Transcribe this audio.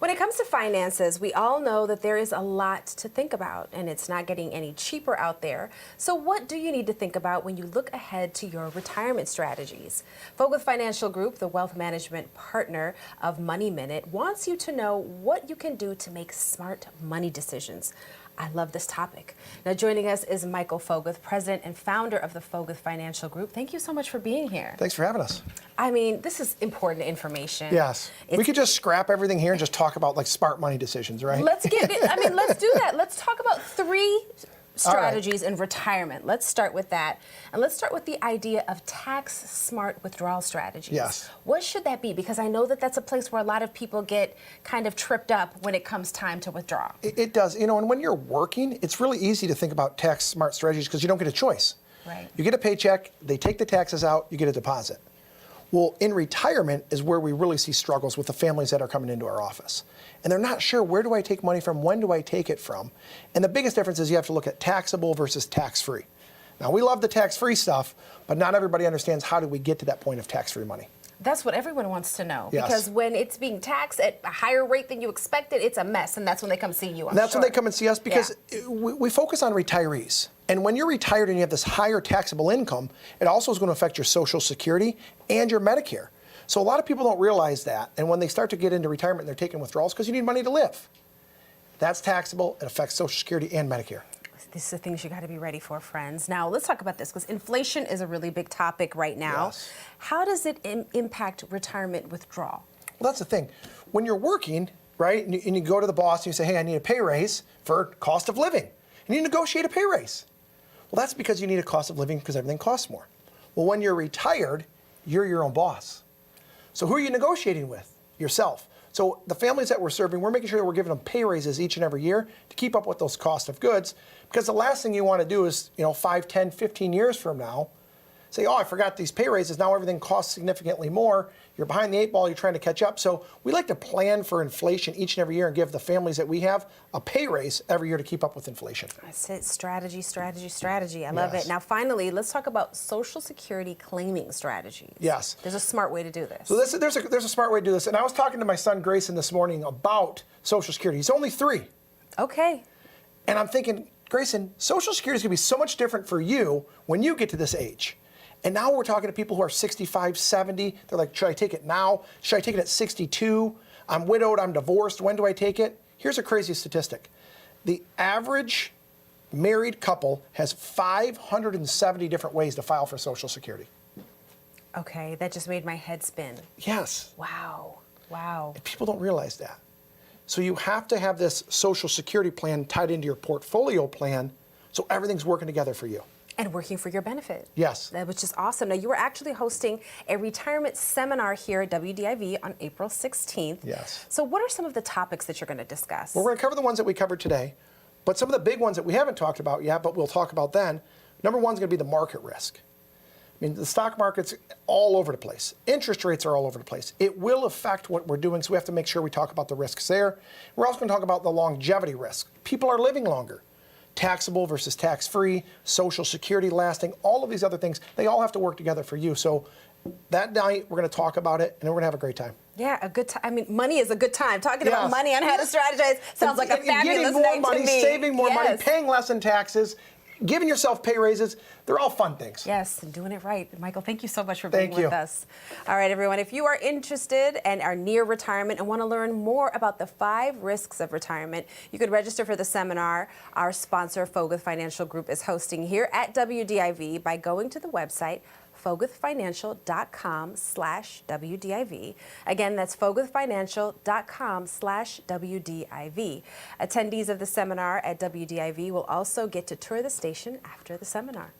When it comes to finances, we all know that there is a lot to think about, and it's not getting any cheaper out there. So what do you need to think about when you look ahead to your retirement strategies? Foguth Financial Group, the wealth management partner of Money Minute, wants you to know what you can do to make smart money decisions. I love this topic. Now, joining us is Michael Foguth, president and founder of the Foguth Financial Group. Thank you so much for being here. Thanks for having us. I mean, this is important information. Yes. We could just scrap everything here and just talk about like smart money decisions, right? Let's get it. I mean, let's do that. Let's talk about three strategies in retirement. Let's start with that. And let's start with the idea of tax smart withdrawal strategies. Yes. What should that be? Because I know that that's a place where a lot of people get kind of tripped up when it comes time to withdraw. It does. You know, and when you're working, it's really easy to think about tax smart strategies because you don't get a choice. Right. You get a paycheck, they take the taxes out, you get a deposit. Well, in retirement is where we really see struggles with the families that are coming into our office. And they're not sure, where do I take money from? When do I take it from? And the biggest difference is you have to look at taxable versus tax-free. Now, we love the tax-free stuff, but not everybody understands how do we get to that point of tax-free money. That's what everyone wants to know. Yes. Because when it's being taxed at a higher rate than you expected, it's a mess. And that's when they come see you. And that's when they come and see us because we focus on retirees. And when you're retired and you have this higher taxable income, it also is going to affect your Social Security and your Medicare. So a lot of people don't realize that. And when they start to get into retirement and they're taking withdrawals because you need money to live. That's taxable. It affects Social Security and Medicare. These are things you got to be ready for, friends. Now, let's talk about this because inflation is a really big topic right now. Yes. How does it impact retirement withdrawal? Well, that's the thing. When you're working, right, and you go to the boss and you say, hey, I need a pay raise for cost of living. And you negotiate a pay raise. Well, that's because you need a cost of living because everything costs more. Well, when you're retired, you're your own boss. So who are you negotiating with? Yourself. So the families that we're serving, we're making sure that we're giving them pay raises each and every year to keep up with those cost of goods. Because the last thing you want to do is, 5, 10, 15 years from now, say, oh, I forgot these pay raises. Now everything costs significantly more. You're behind the 8 ball. You're trying to catch up. So we like to plan for inflation each and every year and give the families that we have a pay raise every year to keep up with inflation. That's it. Strategy, strategy, strategy. I love Yes. it. Now, finally, let's talk about Social Security claiming strategies. Yes. There's a smart way to do this. So there's a smart way to do this. And I was talking to my son Grayson this morning about Social Security. He's only 3. Okay. And I'm thinking, Grayson, Social Security is going to be so much different for you when you get to this age. And now we're talking to people who are 65, 70. They're like, should I take it now? Should I take it at 62? I'm widowed, I'm divorced. When do I take it? Here's a crazy statistic. The average married couple has 570 different ways to file for Social Security. Okay, that just made my head spin. Yes. Wow. Wow. And people don't realize that. So you have to have this Social Security plan tied into your portfolio plan so everything's working together for you. And working for your benefit. Yes. Which is awesome. Now, you were actually hosting a retirement seminar here at WDIV on April 16th. Yes. So what are some of the topics that you're going to discuss? Well, we're going to cover the ones that we covered today, but some of the big ones that we haven't talked about yet, but we'll talk about then. Number one is going to be the market risk. I mean, the stock market's all over the place. Interest rates are all over the place. It will affect what we're doing, so we have to make sure we talk about the risks there. We're also going to talk about the longevity risk. People are living longer. Taxable versus tax-free, Social Security lasting, all of these other things, they all have to work together for you. So that night, we're going to talk about it, and we're going to have a great time. Yeah, a good time. I mean, money is a good time. Talking about money on how to strategize sounds like a fabulous getting more night money, to me. saving more money, paying less in taxes, giving yourself pay raises, they're all fun things. Yes, and doing it right. Michael, thank you so much for being Thank you. with us. All right, everyone, if you are interested and are near retirement and want to learn more about the 5 risks of retirement, you could register for the seminar our sponsor, Foguth Financial Group, is hosting here at WDIV by going to the website foguthfinancial.com/WDIV. Again, that's foguthfinancial.com/WDIV. Attendees of the seminar at WDIV will also get to tour the station after the seminar.